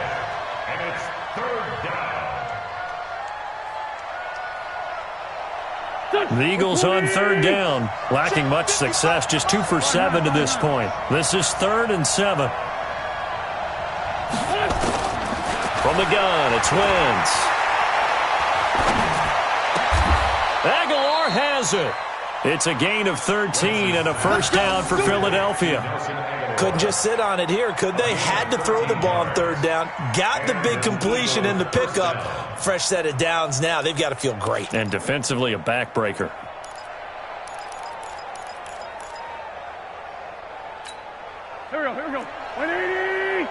and it's 3rd down. The Eagles on third down, lacking much success, just 2 for 7 to this point. This is 3rd and 7. From the gun, it's Wentz. Aguilar has it. It's a gain of 13 and a first down for Philadelphia. Couldn't just sit on it here, could they? Had to throw the ball on third down. Got the big completion in the pickup. Fresh set of downs now. They've got to feel great. And defensively, a backbreaker. Here we go. 180.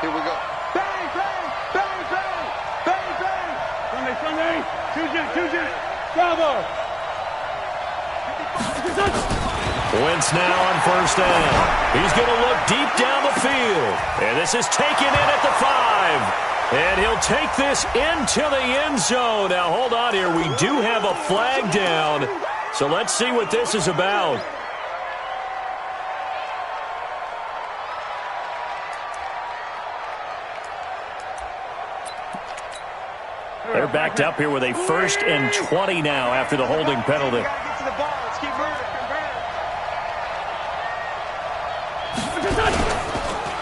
Here we go. Bang, bang, bang, bang, bang, bang. Sunday. Two jet. Bravo. Wentz now on first down. He's going to look deep down the field. And this is taken in at the 5. And he'll take this into the end zone. Now, hold on here. We do have a flag down. So let's see what this is about. They're backed up here with a 1st and 20 now after the holding penalty.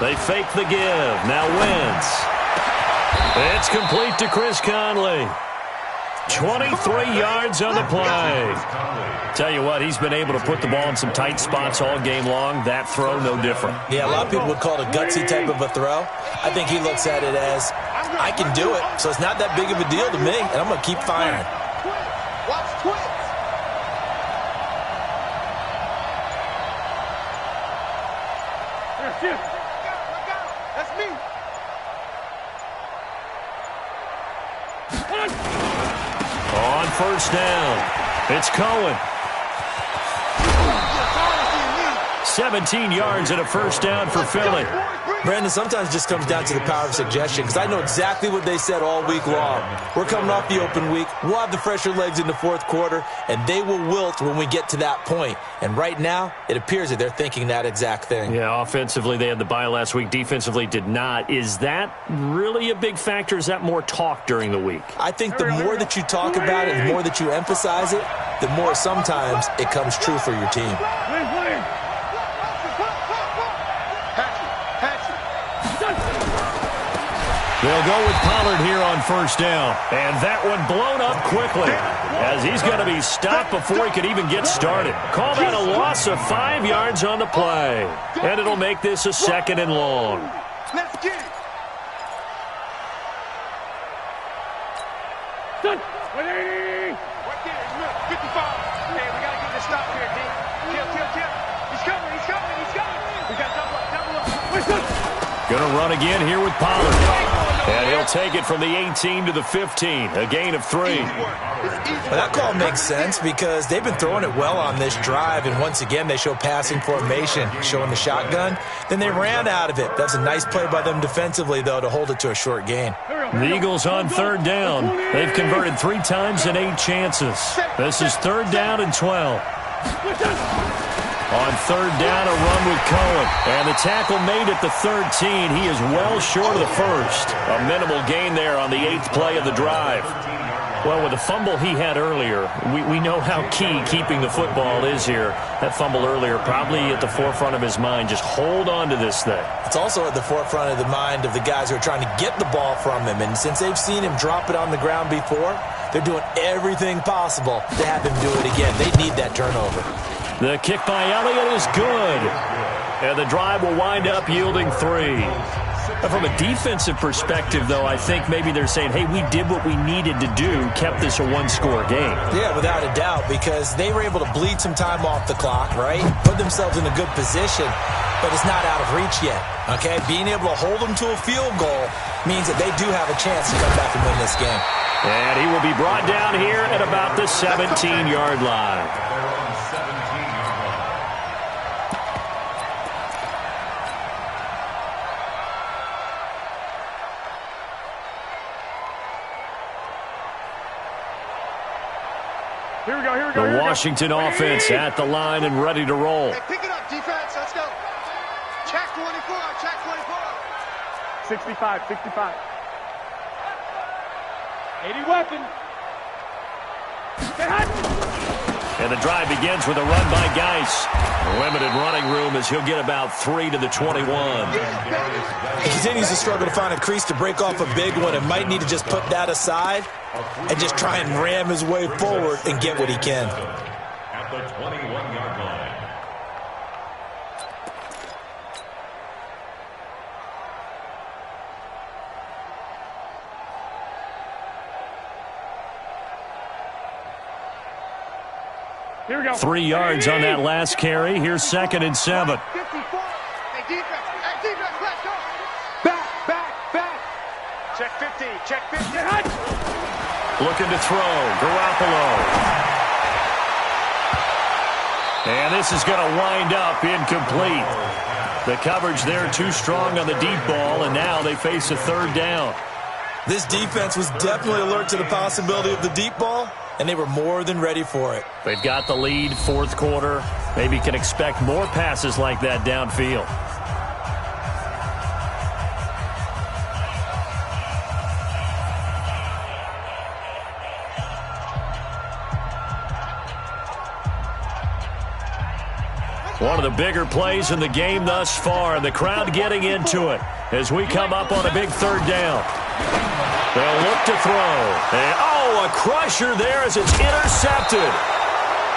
They fake the give. Now Wentz. It's complete to Chris Conley. 23 yards on the play. Tell you what, he's been able to put the ball in some tight spots all game long. That throw, no different. Yeah, a lot of people would call it a gutsy type of a throw. I think he looks at it as, I can do it, so it's not that big of a deal to me, and I'm going to keep firing. Watch twins. That's me. On first down, it's Cohen. 17 yards and a first down for Philly. Brandon, sometimes it just comes down to the power of suggestion, because I know exactly what they said all week long. We're coming off the open week. We'll have the fresher legs in the fourth quarter, and they will wilt when we get to that point. And right now, it appears that they're thinking that exact thing. Yeah, offensively, they had the bye last week. Defensively, did not. Is that really a big factor? Is that more talk during the week? I think the more that you talk about it, the more that you emphasize it, the more sometimes it comes true for your team. They'll go with Pollard here on first down. And that one blown up quickly as he's going to be stopped before he could even get started. Call that a loss of 5 yards on the play. And it'll make this a 2nd and long. Let's get it. Done. 180. Right there. Look, 55. Hey, we got to get this stop here, D. Kill. He's coming. We got double up. Going to run again here with Pollard. And he'll take it from the 18 to the 15, a gain of 3. Well, that call makes sense because they've been throwing it well on this drive, and once again they show passing formation, showing the shotgun. Then they ran out of it. That's a nice play by them defensively, though, to hold it to a short gain. The Eagles on third down. They've converted 3 times in 8 chances. This is 3rd down and 12. On third down, a run with Cohen. And the tackle made at the 13. He is well short of the first. A minimal gain there on the 8th play of the drive. Well, with the fumble he had earlier, we know how key keeping the football is here. That fumble earlier probably at the forefront of his mind. Just hold on to this thing. It's also at the forefront of the mind of the guys who are trying to get the ball from him. And since they've seen him drop it on the ground before, they're doing everything possible to have him do it again. They need that turnover. The kick by Elliott is good. And the drive will wind up yielding 3. From a defensive perspective, though, I think maybe they're saying, hey, we did what we needed to do, kept this a 1-score game. Yeah, without a doubt, because they were able to bleed some time off the clock, right? Put themselves in a good position, but it's not out of reach yet, okay? Being able to hold them to a field goal means that they do have a chance to come back and win this game. And he will be brought down here at about the 17-yard line. Here we go. The Washington offense at the line and ready to roll. Hey, pick it up, defense. Let's go. Check 24. 65. 80 weapon. And the drive begins with a run by Geis. Limited running room as he'll get about 3 to the 21. He continues to struggle to find a crease to break off a big one and might need to just put that aside and just try and ram his way forward and get what he can. At the 21-yard line. Here we go. 3 yards on that last carry. Here's 2nd and 7. 54. Hey, defense. Hey, defense, let's go. Back. Check 50. Check 50. Looking to throw. Garoppolo. And this is going to wind up incomplete. The coverage there too strong on the deep ball, and now they face a 3rd down. This defense was definitely alert to the possibility of the deep ball, and they were more than ready for it. They've got the lead, 4th quarter. Maybe can expect more passes like that downfield. One of the bigger plays in the game thus far, and the crowd getting into it as we come up on a big 3rd down. They'll look to throw. And, a crusher there as it's intercepted.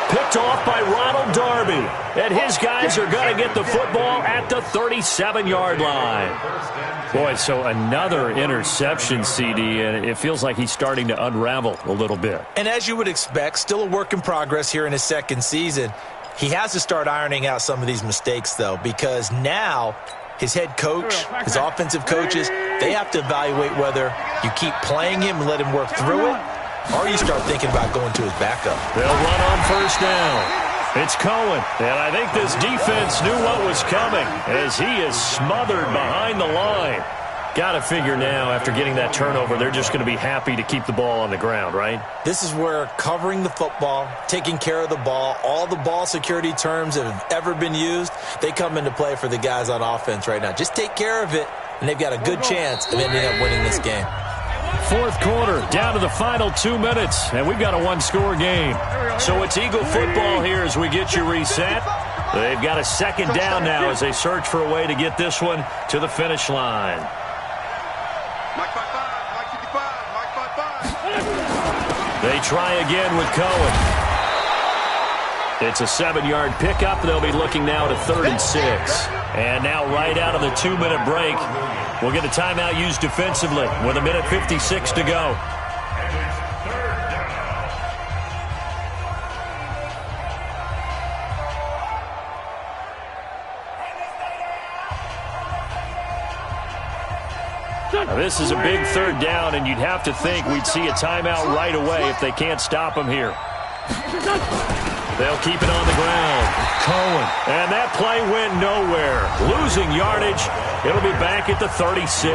Picked off by Ronald Darby. And his guys are going to get the football at the 37-yard line. Boy, so another interception, CD, and it feels like he's starting to unravel a little bit. And as you would expect, still a work in progress here in his 2nd season. He has to start ironing out some of these mistakes, though, because now his head coach, his offensive coaches, they have to evaluate whether you keep playing him and let him work through it, or you start thinking about going to his backup. They'll run on 1st down. It's Cohen, and I think this defense knew what was coming as he is smothered behind the line. Got to figure now, after getting that turnover, they're just going to be happy to keep the ball on the ground, right? This is where covering the football, taking care of the ball, all the ball security terms that have ever been used, they come into play for the guys on offense right now. Just take care of it, and they've got a good chance of ending up winning this game. 4th quarter, down to the final 2 minutes, and we've got a 1-score game. So it's Eagle football here as we get you reset. They've got a 2nd down now as they search for a way to get this one to the finish line. Mike 5-5, Mike 55, Mike 5-5. They try again with Cohen. It's a 7-yard pickup. They'll be looking now to 3rd and 6. And now right out of the 2-minute break, we'll get a timeout used defensively with 1:56 to go. Now, this is a big 3rd down, and you'd have to think we'd see a timeout right away if they can't stop him here. They'll keep it on the ground. Cohen. And that play went nowhere. Losing yardage. It'll be back at the 36.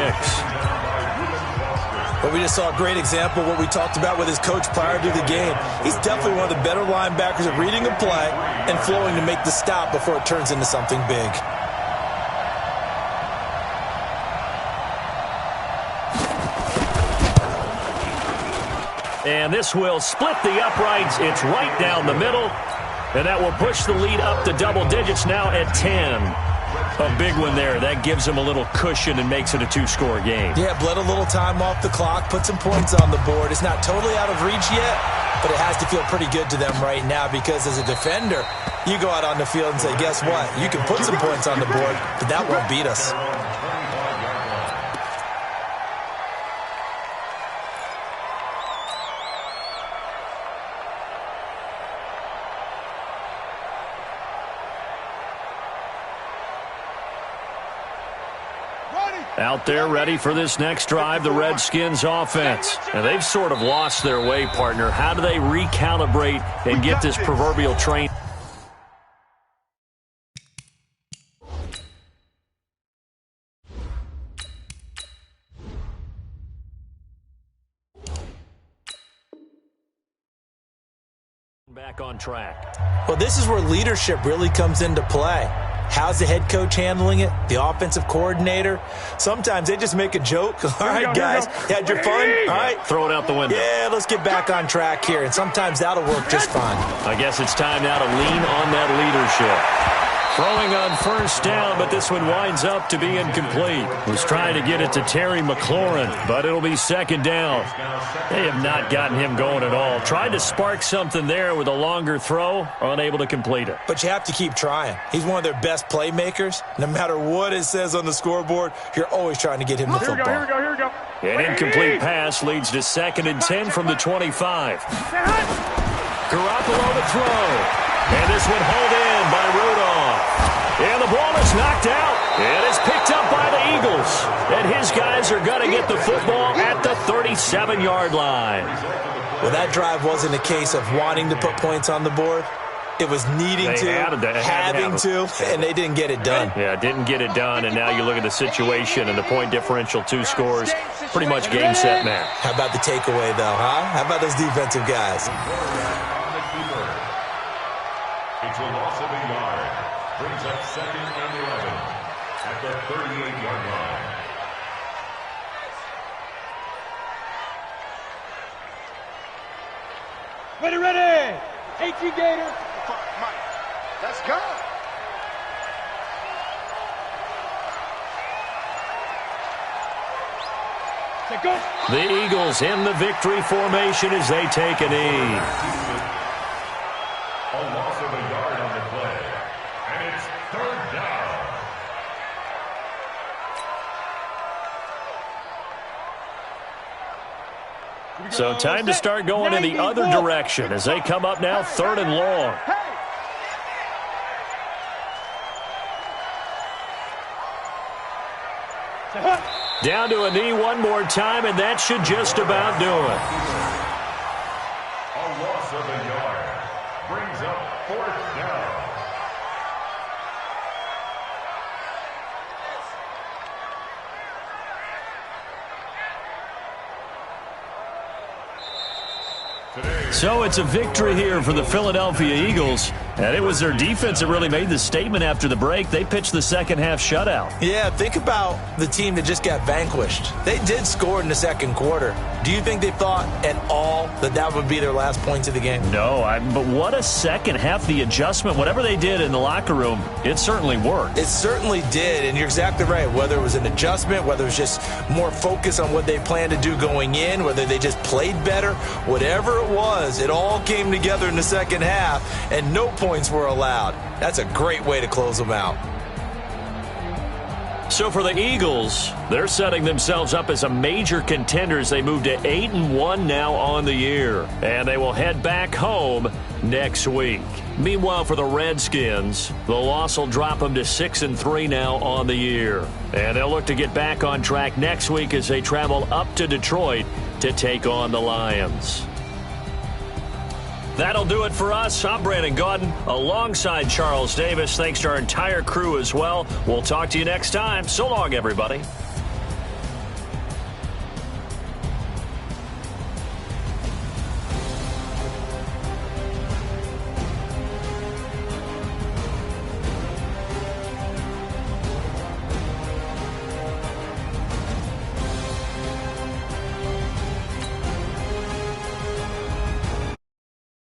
But we just saw a great example of what we talked about with his coach prior to the game. He's definitely one of the better linebackers at reading a play and flowing to make the stop before it turns into something big. And this will split the uprights. It's right down the middle. And that will push the lead up to double digits now at 10. A big one there. That gives them a little cushion and makes it a 2-score game. Yeah, bled a little time off the clock, put some points on the board. It's not totally out of reach yet, but it has to feel pretty good to them right now because as a defender, you go out on the field and say, guess what? You can put some points on the board, but that won't beat us. Out there ready for this next drive, the Redskins offense. And they've sort of lost their way, partner. How do they recalibrate and get this proverbial train? Back on track. Well, this is where leadership really comes into play. How's the head coach handling it? The offensive coordinator? Sometimes they just make a joke. All right, guys, you had your fun? All right. Throw it out the window. Yeah, let's get back on track here, and sometimes that'll work just fine. I guess it's time now to lean on that leadership. Throwing on first down, but this one winds up to be incomplete. Was trying to get it to Terry McLaurin, but it'll be second down. They have not gotten him going at all. Tried to spark something there with a longer throw, unable to complete it. But you have to keep trying. He's one of their best playmakers. No matter what it says on the scoreboard, you're always trying to get him the football. Here we go. An incomplete pass leads to 2nd and 10 from the 25. Garoppolo to throw. And this one hauled in by Rudolph. And the ball is knocked out. And it's picked up by the Eagles. And his guys are going to get the football at the 37-yard line. Well, that drive wasn't a case of wanting to put points on the board. It was needing having to, and they didn't get it done. Yeah, didn't get it done, and now you look at the situation and the point differential, 2 scores, pretty much game, set, match. How about the takeaway, though, huh? How about those defensive guys? It's a loss of a yard. Brings up 2nd and 11 at the 38-yard line. Ready. 18 Gator. Mike, let's go. The Eagles in the victory formation as they take a knee. A loss of a yard on the play. And it's 3rd down. So time to start going in the other direction as they come up now 3rd and long. Down to a knee one more time, and that should just about do it. A loss of a yard. Brings up 4th down. So it's a victory here for the Philadelphia Eagles. And it was their defense that really made the statement after the break. They pitched the second half shutout. Yeah, think about the team that just got vanquished. They did score in the second quarter. Do you think they thought at all that that would be their last points of the game? No, but what a second half. The adjustment, whatever they did in the locker room, it certainly worked. It certainly did, and you're exactly right. Whether it was an adjustment, whether it was just more focus on what they planned to do going in, whether they just played better, whatever it was, it all came together in the second half, and no points were allowed. That's a great way to close them out. So for the Eagles, they're setting themselves up as a major contender as they move to 8-1 now on the year. And they will head back home next week. Meanwhile, for the Redskins, the loss will drop them to 6-3 now on the year. And they'll look to get back on track next week as they travel up to Detroit to take on the Lions. That'll do it for us. I'm Brandon Gaudin alongside Charles Davis. Thanks to our entire crew as well. We'll talk to you next time. So long, everybody.